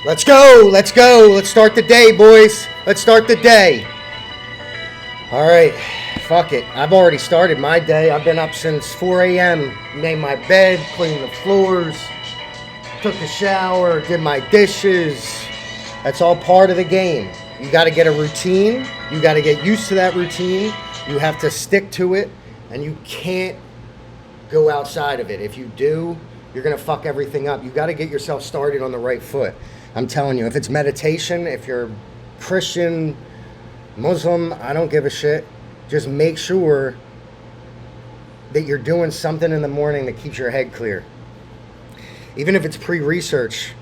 Let's go. Let's go. Let's start the day, boys. Let's start the day. All right. Fuck it. I've already started my day. I've been up since 4 a.m. Made my bed, cleaned the floors, took a shower, did my dishes. That's all part of the game. You got to get a routine. You got to get used to that routine. You have to stick to it, and you can't go outside of it. If you do, you're going to fuck everything up. You got to get yourself started on the right foot. I'm telling you, if it's meditation, if you're Christian, Muslim, I don't give a shit. Just make sure that you're doing something in the morning that keeps your head clear. Even if it's pre-research,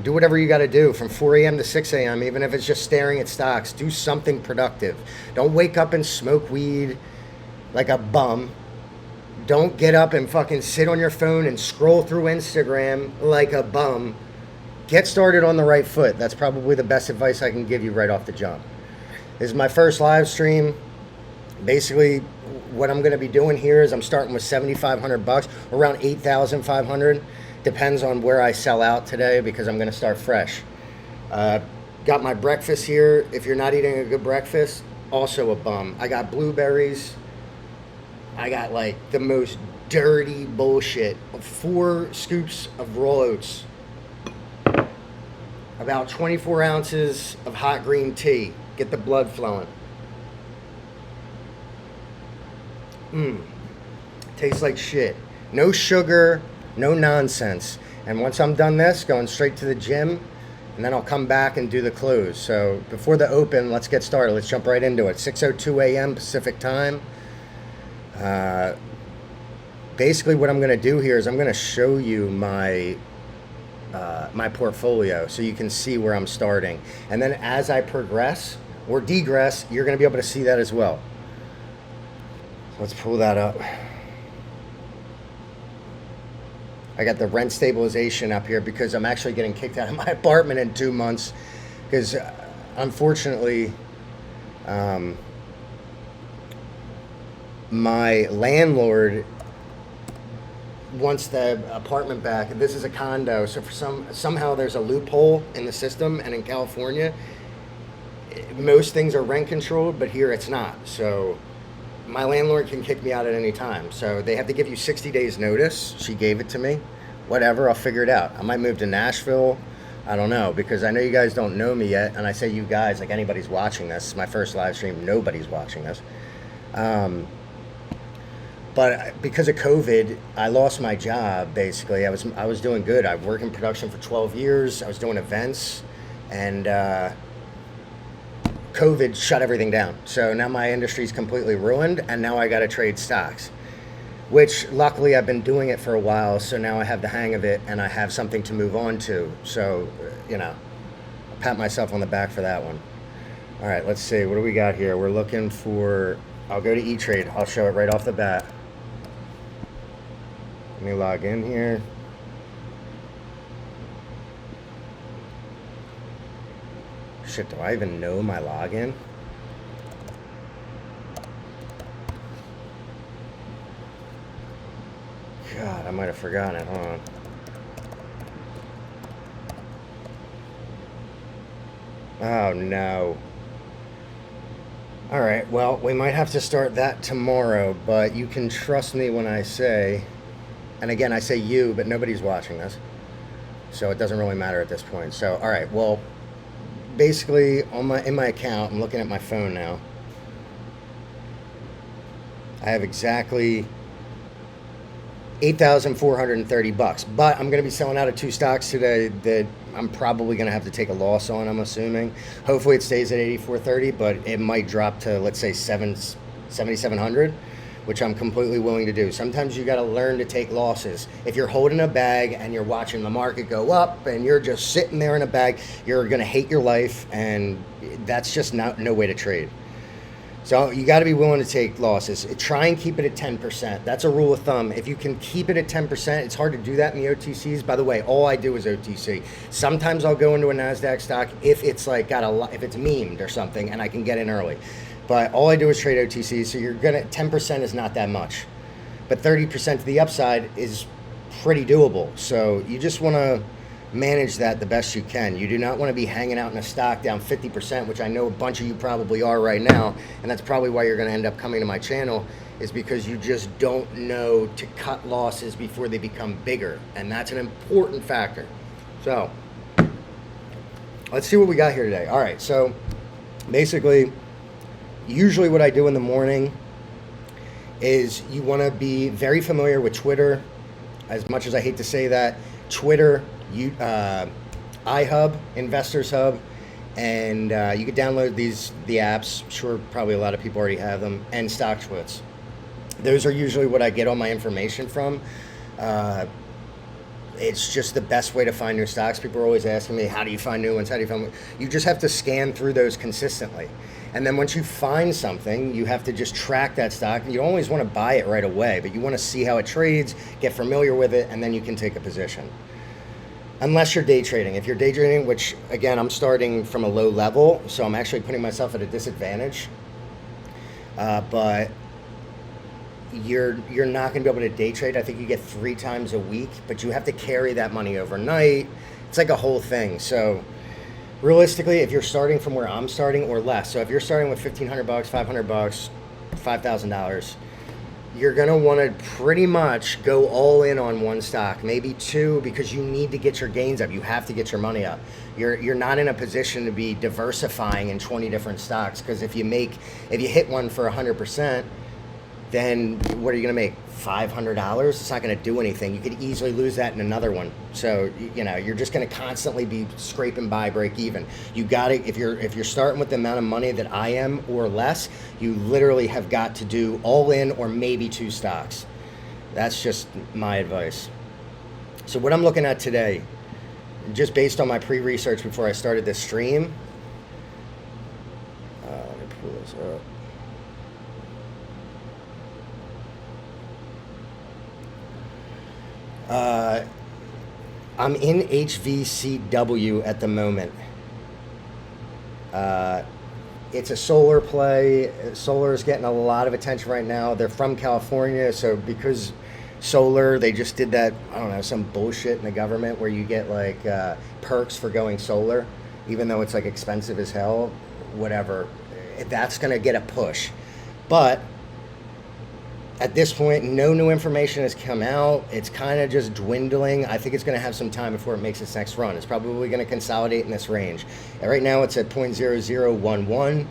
do whatever you got to do from 4 a.m. to 6 a.m., even if it's just staring at stocks. Do something productive. Don't wake up and smoke weed like a bum. Don't get up and fucking sit on your phone and scroll through Instagram like a bum. Get started on the right foot. That's probably the best advice I can give you right off the jump. This is my first live stream. Basically, what I'm going to be doing here is I'm starting with $7,500, around $8,500. Depends on where I sell out today because I'm going to start fresh. Got my breakfast here. If you're not eating a good breakfast, also a bum. I got blueberries. I got like the most dirty bullshit. 4 scoops of raw oats. About 24 ounces of hot green tea. Get the blood flowing. Tastes like shit. No sugar, no nonsense. And once I'm done this, going straight to the gym, and then I'll come back and do the close. So before the open, let's get started. Let's jump right into it. 6:02 a.m. Pacific time. Basically what I'm going to do here is I'm going to show you my portfolio so you can see where I'm starting. And then as I progress or degress, you're going to be able to see that as well. So let's pull that up. I got the rent stabilization up here because I'm actually getting kicked out of my apartment in 2 months because unfortunately my landlord wants the apartment back. This is a condo, so for somehow there's a loophole in the system, and in California most things are rent controlled, but here it's not. So my landlord can kick me out at any time. So they have to give you 60 days notice. She gave it to me. Whatever, I'll figure it out. I might move to Nashville. I don't know, because I know you guys don't know me yet, and I say you guys like anybody's watching this. It's my first live stream. Nobody's watching this. But because of COVID, I lost my job, basically. I was doing good. I've worked in production for 12 years. I was doing events, and COVID shut everything down. So now my industry's completely ruined, and now I got to trade stocks, which luckily I've been doing it for a while, so now I have the hang of it, and I have something to move on to. So, I'll pat myself on the back for that one. All right, let's see. What do we got here? We're looking for... I'll go to E-Trade. I'll show it right off the bat. Let me log in here. Shit, do I even know my login? God, I might have forgotten it. Hold on. Oh, no. All right, well, we might have to start that tomorrow, but you can trust me when I say... And again, I say you, but nobody's watching this. So it doesn't really matter at this point. So, all right, well, basically in my account, I'm looking at my phone now. I have exactly $8,430, but I'm going to be selling out of 2 stocks today that I'm probably going to have to take a loss on, I'm assuming. Hopefully it stays at 84.30, but it might drop to, let's say, 7,700. Which I'm completely willing to do. Sometimes you got to learn to take losses. If you're holding a bag and you're watching the market go up and you're just sitting there in a bag, you're going to hate your life, and that's just no way to trade. So you got to be willing to take losses. Try and keep it at 10%. That's a rule of thumb. If you can keep it at 10%, it's hard to do that in the OTCs. By the way, all I do is OTC. Sometimes I'll go into a NASDAQ stock if it's like if it's memed or something and I can get in early. But all I do is trade OTC, so 10% is not that much. But 30% to the upside is pretty doable. So you just want to manage that the best you can. You do not want to be hanging out in a stock down 50%, which I know a bunch of you probably are right now, and that's probably why you're going to end up coming to my channel, is because you just don't know to cut losses before they become bigger, and that's an important factor. So let's see what we got here today. All right, so basically, usually what I do in the morning is you want to be very familiar with Twitter. As much as I hate to say that, Twitter, iHub, Investors Hub, and you can download the apps. Sure, probably a lot of people already have them, and StockTwits. Those are usually what I get all my information from. It's just the best way to find new stocks. People are always asking me, how do you find new ones? How do you find? You just have to scan through those consistently. And then once you find something, you have to just track that stock. You don't always want to buy it right away, but you want to see how it trades, get familiar with it, and then you can take a position. Unless you're day trading. If you're day trading, which again, I'm starting from a low level, so I'm actually putting myself at a disadvantage. But you're not going to be able to day trade. I think you get 3 times a week, but you have to carry that money overnight. It's like a whole thing. So realistically, if you're starting from where I'm starting or less, so if you're starting with $1,500, $500, $5,000, you're going to want to pretty much go all in on one stock, maybe 2, because you need to get your gains up. You have to get your money up. You're not in a position to be diversifying in 20 different stocks, because if you hit one for 100%, then what are you going to make? $500? It's not going to do anything. You could easily lose that in another one. So, you're just going to constantly be scraping by break even. You got to, if you're starting with the amount of money that I am or less, you literally have got to do all in or maybe 2 stocks. That's just my advice. So what I'm looking at today, just based on my pre-research before I started this stream, let me pull this up. I'm in HVCW at the moment. It's a solar play. Solar is getting a lot of attention right now. They're from California, so because solar, they just did that, I don't know, some bullshit in the government where you get like perks for going solar, even though it's like expensive as hell, whatever. That's going to get a push. But at this point, no new information has come out. It's kind of just dwindling. I think it's going to have some time before it makes its next run. It's probably going to consolidate in this range. And right now, it's at 0.0011.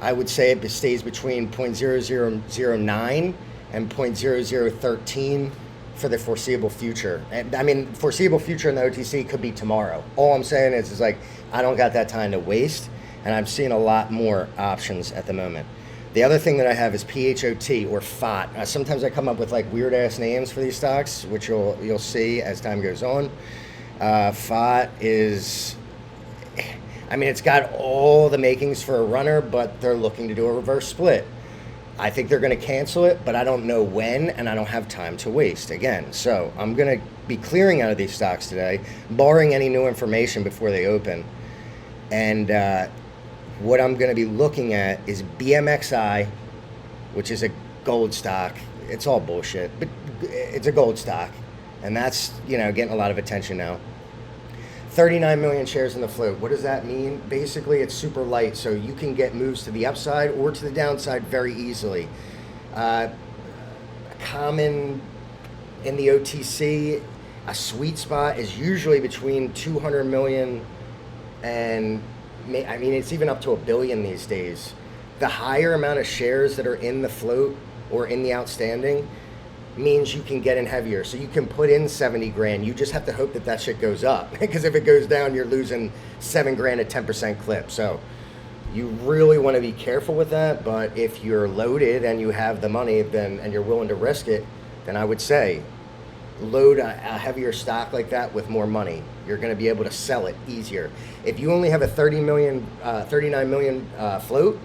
I would say it stays between 0.0009 and 0.0013 for the foreseeable future. And I mean, foreseeable future in the OTC could be tomorrow. All I'm saying is like, I don't got that time to waste, and I'm seeing a lot more options at the moment. The other thing that I have is PHOT or FOT. Sometimes I come up with like weird ass names for these stocks, which you'll see as time goes on. FOT is, I mean, it's got all the makings for a runner, but they're looking to do a reverse split. I think they're going to cancel it, but I don't know when, and I don't have time to waste again. So I'm going to be clearing out of these stocks today, barring any new information before they open. And what I'm going to be looking at is BMXI, which is a gold stock. It's all bullshit, but it's a gold stock. And that's, getting a lot of attention now. 39 million shares in the float. What does that mean? Basically, it's super light, so you can get moves to the upside or to the downside very easily. Common in the OTC, a sweet spot is usually between 200 million and it's even up to 1 billion these days. The higher amount of shares that are in the float or in the outstanding means you can get in heavier. So you can put in 70 grand. You just have to hope that shit goes up, because if it goes down, you're losing 7 grand at 10% clip. So you really want to be careful with that. But if you're loaded and you have the money, and you're willing to risk it, then I would say load a heavier stock like that with more money. You're going to be able to sell it easier. If you only have a 39 million float,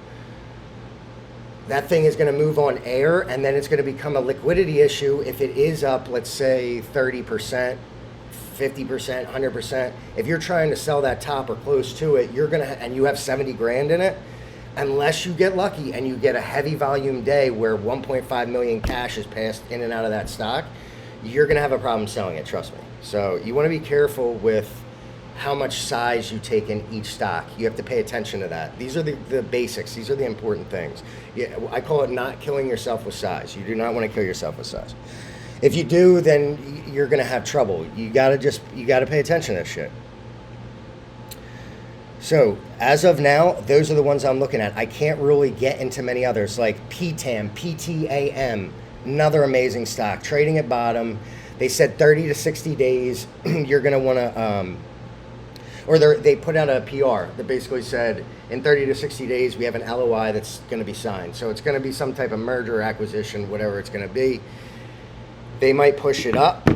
that thing is going to move on air, and then it's going to become a liquidity issue if it is up, let's say 30%, 50%, 100%. If you're trying to sell that top or close to it, and you have 70 grand in it, unless you get lucky and you get a heavy volume day where 1.5 million cash is passed in and out of that stock, you're going to have a problem selling it, trust me. So you want to be careful with how much size you take in each stock. You have to pay attention to that. These are the basics. These are the important things. Yeah, I call it not killing yourself with size. You do not want to kill yourself with size. If you do, then you're going to have trouble. You got to pay attention to this shit. So as of now, those are the ones I'm looking at. I can't really get into many others like PTAM, PTAM, another amazing stock, trading at bottom. They said 30 to 60 days. You're going to want to, or they put out a PR that basically said in 30 to 60 days, we have an LOI that's going to be signed. So it's going to be some type of merger, acquisition, whatever it's going to be. They might push it up.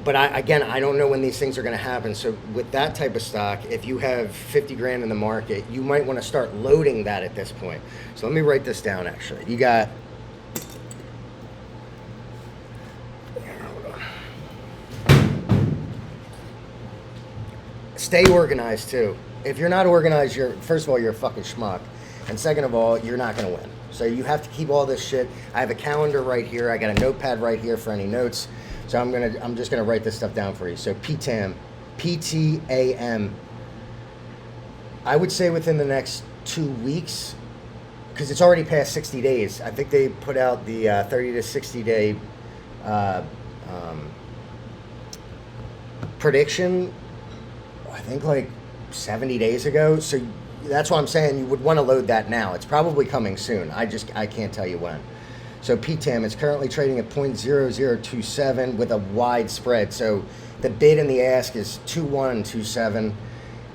But I don't know when these things are going to happen. So with that type of stock, if you have 50 grand in the market, you might want to start loading that at this point. So let me write this down, actually. You got... Stay organized, too. If you're not organized, first of all, you're a fucking schmuck. And second of all, you're not going to win. So you have to keep all this shit. I have a calendar right here. I got a notepad right here for any notes. So I'm just gonna write this stuff down for you. So PTAM, PTAM. I would say within the next 2 weeks, because it's already past 60 days. I think they put out the 30 to 60 day prediction. I think like 70 days ago. So that's why I'm saying you would want to load that now. It's probably coming soon. I can't tell you when. So PTAM is currently trading at 0.0027 with a wide spread. So the bid and the ask is 2.127.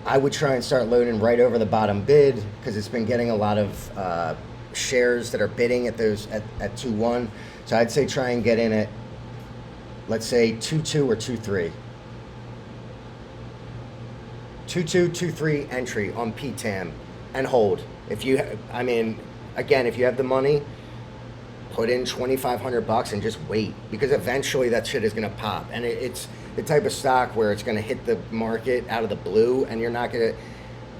I would try and start loading right over the bottom bid because it's been getting a lot of shares that are bidding at those at 2.1. So I'd say try and get in at, let's say 2.2 or 2.3. 2.2, 2.3 entry on PTAM and hold. If you have the money, put in $2,500 and just wait, because eventually that shit is going to pop. And it's the type of stock where it's going to hit the market out of the blue, and you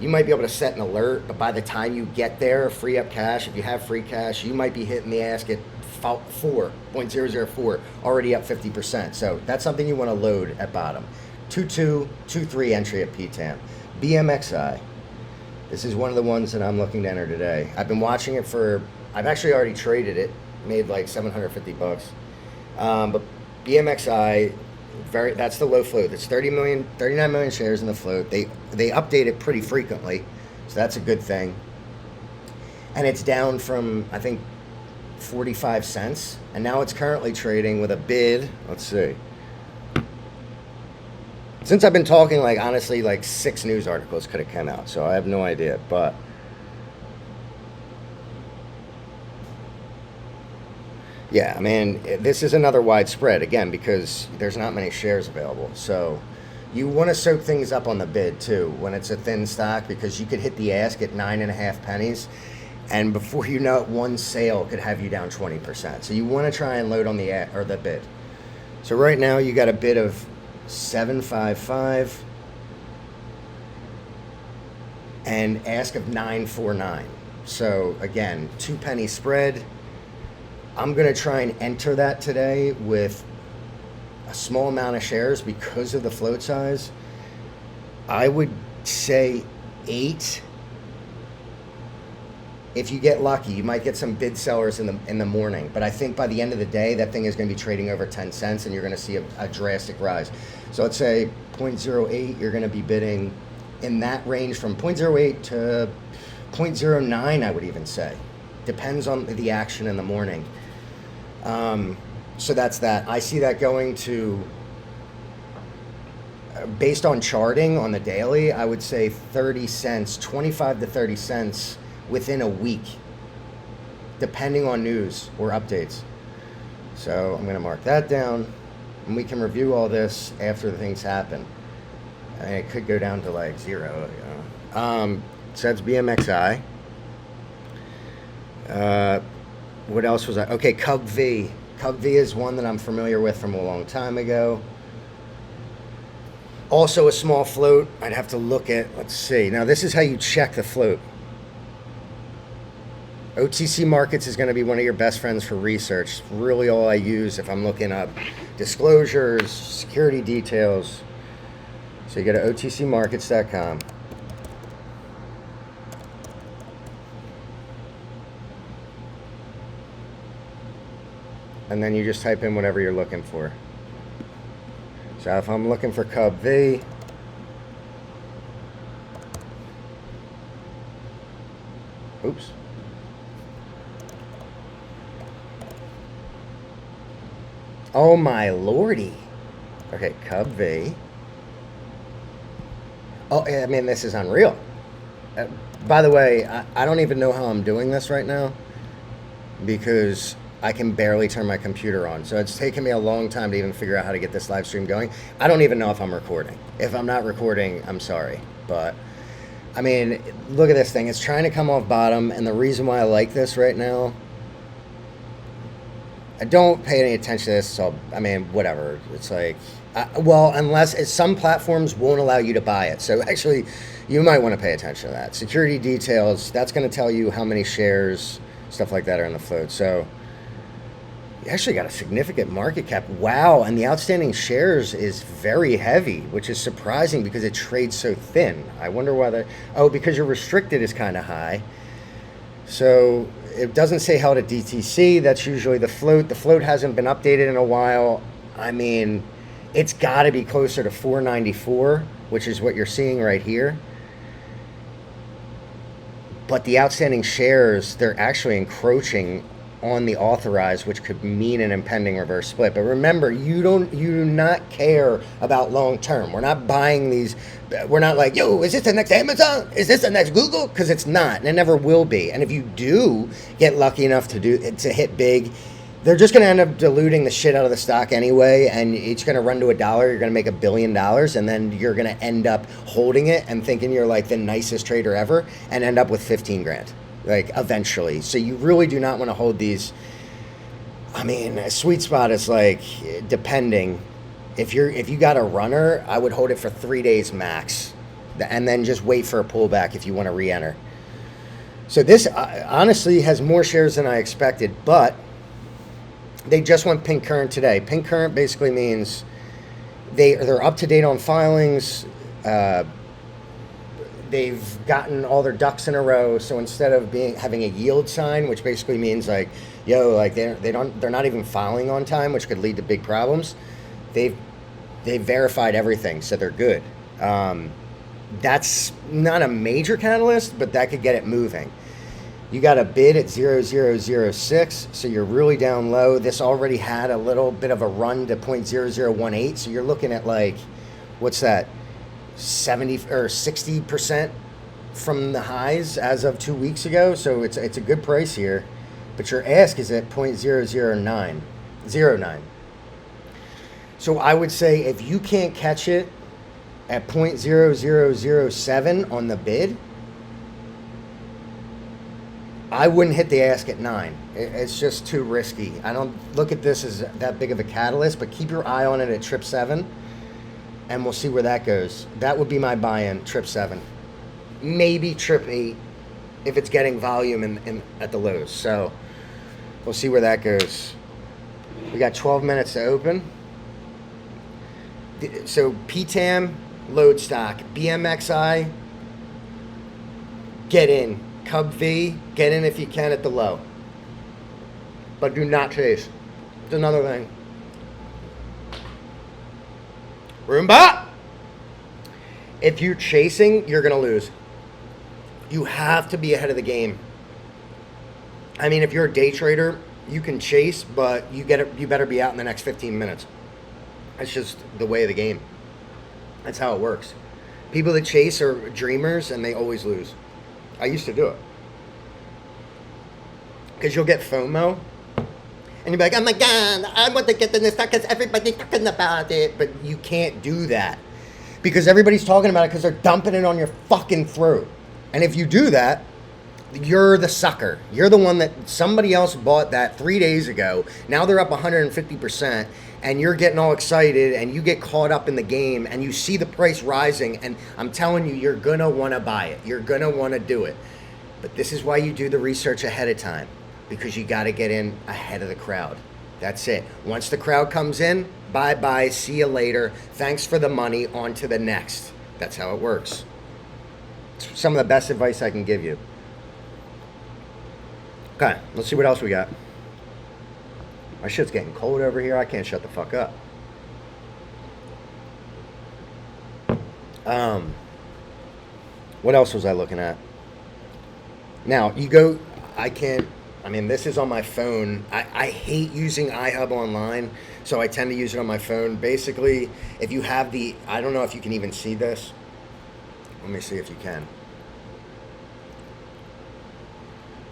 might be able to set an alert, but by the time you get there, free up cash. If you have free cash, you might be hitting the ask at 4.004, already up 50%. So that's something you want to load at bottom. 2.2, 2.3 entry at PTAM. BMXI. This is one of the ones that I'm looking to enter today. I've been watching it I've actually already traded it. Made like $750. But BMXI, that's the low float. It's 39 million shares in the float. They update it pretty frequently, so that's a good thing. And it's down from, I think, 45 cents, and now it's currently trading with a bid. Let's see. Since I've been talking, honestly, 6 news articles could have come out, so I have no idea, but yeah, I mean, this is another wide spread, again, because there's not many shares available. So you want to soak things up on the bid, too, when it's a thin stock, because you could hit the ask at 9.5 pennies, and before you know it, one sale could have you down 20%. So you want to try and load on the bid. So right now, you got a bid of 755 and ask of 949. So, again, 2 penny spread. I'm going to try and enter that today with a small amount of shares because of the float size. I would say 8. If you get lucky, you might get some bid sellers in the morning. But I think by the end of the day, that thing is going to be trading over 10 cents, and you're going to see a drastic rise. So let's say 0.08, you're going to be bidding in that range from 0.08 to 0.09, I would even say. Depends on the action in the morning. So that's that. I see that going to, based on charting on the daily, I would say 30 cents, 25 to 30 cents within a week, depending on news or updates. So I'm going to mark that down, and we can review all this after the things happen. And it could go down to 0. So that's BMXI. What else was I? Okay, Cub V. Cub V is one that I'm familiar with from a long time ago. Also a small float. I'd have to look at, let's see. Now this is how you check the float. OTC Markets is going to be one of your best friends for research. It's really all I use if I'm looking up disclosures, security details. So So you go to otcmarkets.com. And then you just type in whatever you're looking for. So if I'm looking for Cub V, oops. Oh my lordy. Okay, Cub V. Oh, I mean, this is unreal. By the way, I don't even know how I'm doing this right now because I can barely turn my computer on. So it's taken me a long time to even figure out how to get this live stream going. I don't even know if I'm recording. If I'm not recording, I'm sorry. But, I mean, look at this thing. It's trying to come off bottom. And the reason why I like this right now, I don't pay any attention to this. So, I mean, whatever. It's like, well, unless some platforms won't allow you to buy it. So actually, you might want to pay attention to that. Security details, that's going to tell you how many shares, stuff like that are in the float. So you actually got a significant market cap. Wow. And the outstanding shares is very heavy, which is surprising because it trades so thin. I wonder why that. Oh, because your restricted is kind of high. So it doesn't say held at DTC. That's usually the float. The float hasn't been updated in a while. I mean, it's got to be closer to 494, which is what you're seeing right here. But the outstanding shares, they're actually encroaching on the authorized, which could mean an impending reverse split. But remember, you do not care about long term. We're not buying these. We're not like, yo, is this the next Amazon? Is this the next Google? Because it's not, and it never will be. And if you do get lucky enough to hit big, they're just going to end up diluting the shit out of the stock anyway, and it's going to run to $1. You're going to make $1 billion, and then you're going to end up holding it and thinking you're like the nicest trader ever, and end up with 15 grand, like eventually. So you really do not want to hold these. I mean, a sweet spot is like, depending. If you got a runner, I would hold it for 3 days max, and then just wait for a pullback if you want to re-enter. So this honestly has more shares than I expected, but they just went pink current today. Pink current basically means they're up to date on filings. They've gotten all their ducks in a row. So instead of having a yield sign, which basically means like, yo, like they're not even filing on time, which could lead to big problems. They've verified everything, so they're good. That's not a major catalyst, but that could get it moving. You got a bid at 0006, so you're really down low. This already had a little bit of a run to 0.0018, so you're looking at like, what's that, 70 or 60% from the highs as of 2 weeks ago. So it's a good price here, but your ask is at 0.00909. So I would say if you can't catch it at 0.0007 on the bid, I wouldn't hit the ask at 9. It's just too risky. I don't look at this as that big of a catalyst, but keep your eye on it at trip 7, and we'll see where that goes. That would be my buy-in, trip 7. Maybe trip 8 if it's getting volume in at the lows. So we'll see where that goes. We got 12 minutes to open. So PTAM, load stock. BMXI, get in. Cub V, get in if you can at the low. But do not chase. It's another thing. Roomba! If you're chasing, you're going to lose. You have to be ahead of the game. I mean, if you're a day trader, you can chase, but you better be out in the next 15 minutes. That's just the way of the game. That's how it works. People that chase are dreamers, and they always lose. I used to do it. Because you'll get FOMO. And you'll be like, oh my God, I want to get in this stock because everybody's talking about it. But you can't do that. Because everybody's talking about it because they're dumping it on your fucking throat. And if you do that, you're the sucker. You're the one that somebody else bought that 3 days ago. Now they're up 150%. And you're getting all excited and you get caught up in the game and you see the price rising, and I'm telling you, you're going to want to buy it. You're going to want to do it. But this is why you do the research ahead of time, because you got to get in ahead of the crowd. That's it. Once the crowd comes in, bye-bye, see you later. Thanks for the money, on to the next. That's how it works. It's some of the best advice I can give you. Okay, let's see what else we got. My shit's getting cold over here. I can't shut the fuck up. What else was I looking at? Now, you go, this is on my phone. I hate using iHub online, so I tend to use it on my phone. Basically, if you have I don't know if you can even see this. Let me see if you can.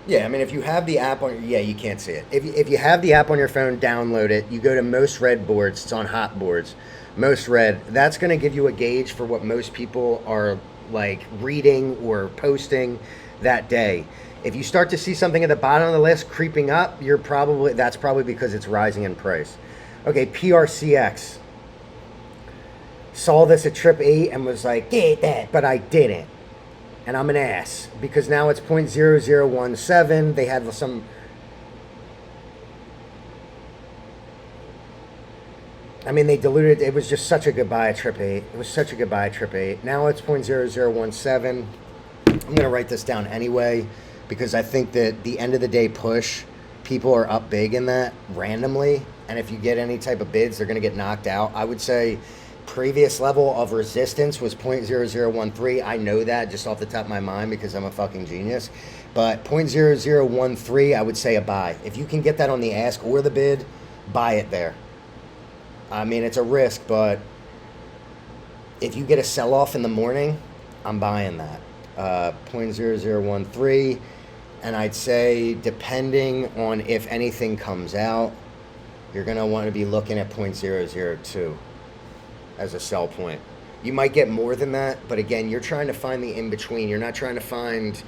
Yeah, if you have the app on, you can't see it. If you have the app on your phone, download it. You go to Most Read Boards. It's on Hot Boards. Most Read. That's going to give you a gauge for what most people are like reading or posting that day. If you start to see something at the bottom of the list creeping up, that's probably because it's rising in price. Okay, PRCX. Saw this at Trip 8 and was like, get that, but I didn't. And I'm an ass because now it's 0.0017. They had some. They diluted. It was just such a good buy at Trip 8. It was such a good buy at Trip 8. Now it's 0.0017. I'm going to write this down anyway because I think that the end of the day push, people are up big in that randomly. And if you get any type of bids, they're going to get knocked out. I would say previous level of resistance was 0.0013. I know that just off the top of my mind because I'm a fucking genius. But 0.0013, I would say a buy. If you can get that on the ask or the bid, buy it there. It's a risk, but if you get a sell-off in the morning, I'm buying that. 0.0013. And I'd say depending on if anything comes out, you're going to want to be looking at 0.002. as a sell point. You might get more than that, but again, you're trying to find the in-between. You're not trying to find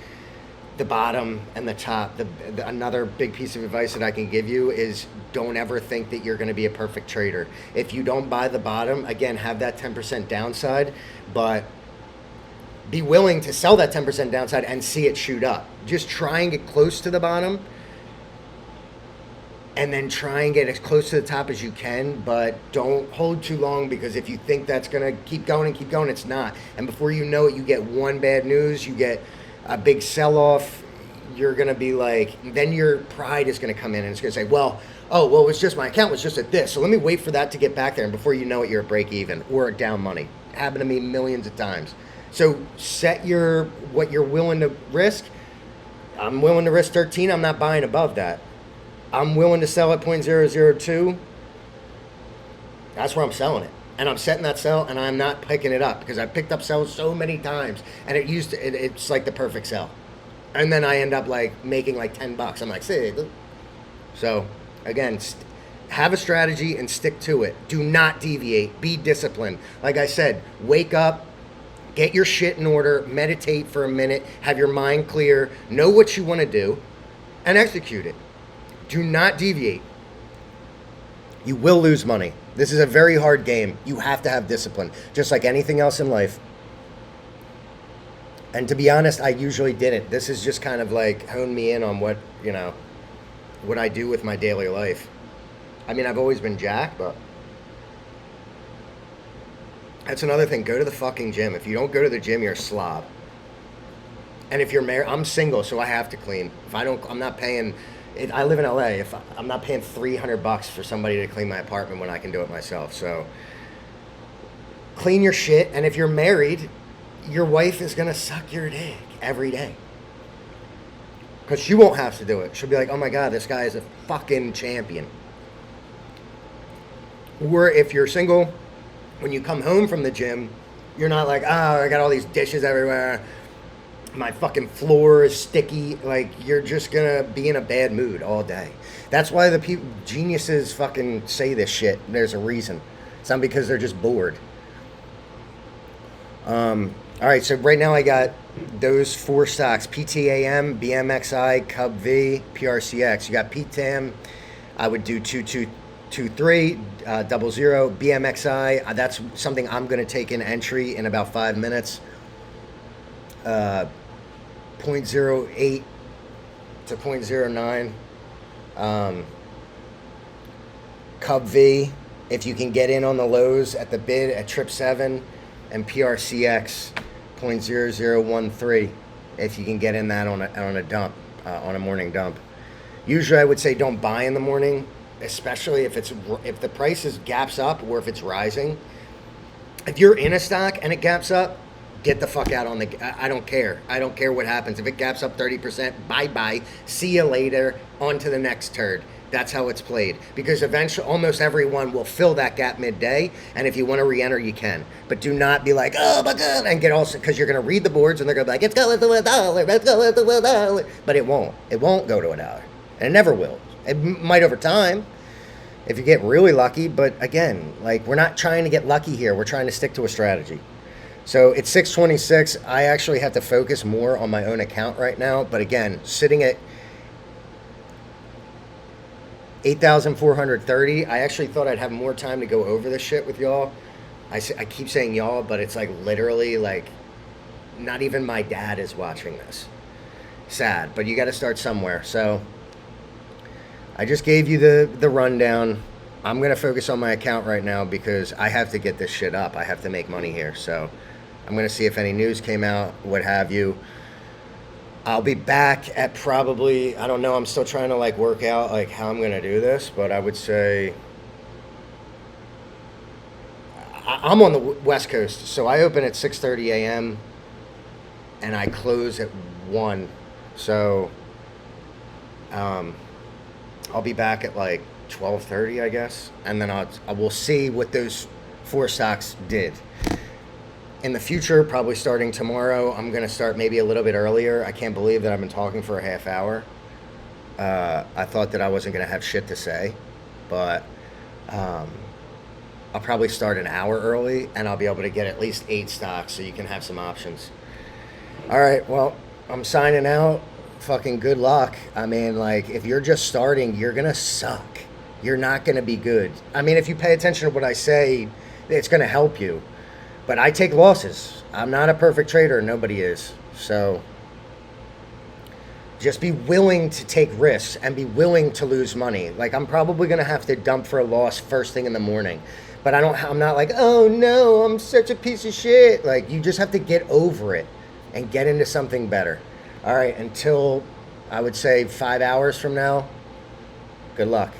the bottom and the top. Another big piece of advice that I can give you is don't ever think that you're going to be a perfect trader. If you don't buy the bottom, again, have that 10% downside, but be willing to sell that 10% downside and see it shoot up. Just try and get close to the bottom and then try and get as close to the top as you can, but don't hold too long because if you think that's going to keep going, it's not. And before you know it, you get one bad news, you get a big sell-off, you're going to be like, then your pride is going to come in and it's going to say, well, it was just my account was just at this, so let me wait for that to get back there, and before you know it, you're at break even or down money. Happened to me millions of times. So set what you're willing to risk. I'm willing to risk 13. I'm not buying above that. I'm willing to sell at 0.002. That's where I'm selling it. And I'm setting that sell, and I'm not picking it up because I picked up sells so many times, and it's like the perfect sell. And then I end up like making like $10. I'm like, say. So again, have a strategy and stick to it. Do not deviate. Be disciplined. Like I said, wake up. Get your shit in order, meditate for a minute, have your mind clear, know what you want to do, and execute it. Do not deviate. You will lose money. This is a very hard game. You have to have discipline, just like anything else in life. And to be honest, I usually didn't. This is just kind of like honed me in on what I do with my daily life. I've always been Jack, but that's another thing. Go to the fucking gym. If you don't go to the gym, you're a slob. And if you're married, I'm single, so I have to clean. I'm not paying. I live in LA. I'm not paying $300 for somebody to clean my apartment when I can do it myself. So clean your shit. And if you're married, your wife is gonna suck your dick every day because she won't have to do it. She'll be like, "Oh my god, this guy is a fucking champion." Or if you're single, when you come home from the gym, you're not like, I got all these dishes everywhere. My fucking floor is sticky. Like, you're just gonna be in a bad mood all day. That's why the geniuses fucking say this shit. There's a reason. It's not because they're just bored. All right, so right now I got those 4 stocks: PTAM, BMXI, Cub V, PRCX. You got PTAM. I would do 2223, 00, BMXI. That's something I'm going to take in entry in about 5 minutes. 0.08 to 0.09. Cub V, if you can get in on the lows at the bid at Trip 7, and PRCX 0.0013, if you can get in that on a dump, on a morning dump. Usually I would say don't buy in the morning, especially if the price gaps up or if it's rising. If you're in a stock and it gaps up, get the fuck out on the. I don't care. I don't care what happens. If it gaps up 30%, bye. See you later. On to the next turd. That's how it's played. Because eventually, almost everyone will fill that gap midday. And if you want to re-enter, you can. But do not be like, oh my God, and get all, because you're going to read the boards and they're going to be like, it's going to $1. It's going to $1. But it won't. It won't go to $1. And it never will. It might over time if you get really lucky. But again, like, we're not trying to get lucky here. We're trying to stick to a strategy. So it's 626. I actually have to focus more on my own account right now. But again, sitting at 8,430. I actually thought I'd have more time to go over this shit with y'all. I keep saying y'all, but it's like literally like not even my dad is watching this. Sad, but you got to start somewhere. So I just gave you the rundown. I'm going to focus on my account right now because I have to get this shit up. I have to make money here. So I'm going to see if any news came out, what have you. I'll be back at probably, I don't know, I'm still trying to like work out like how I'm going to do this, but I would say I'm on the West Coast, so I open at 6:30 a.m. and I close at 1. So I'll be back at like 12:30, I guess, and then I will see what those 4 stocks did. In the future, probably starting tomorrow, I'm going to start maybe a little bit earlier. I can't believe that I've been talking for a half hour. I thought that I wasn't going to have shit to say, but I'll probably start an hour early, and I'll be able to get at least 8 stocks so you can have some options. All right, well, I'm signing out. Fucking good luck. I mean, like, if you're just starting, you're going to suck. You're not going to be good. I mean, if you pay attention to what I say, it's going to help you. But I take losses. I'm not a perfect trader. Nobody is. So just be willing to take risks and be willing to lose money. Like, I'm probably going to have to dump for a loss first thing in the morning. But I'm not like, oh no, I'm such a piece of shit. Like, you just have to get over it and get into something better. All right, until I would say 5 hours from now, good luck.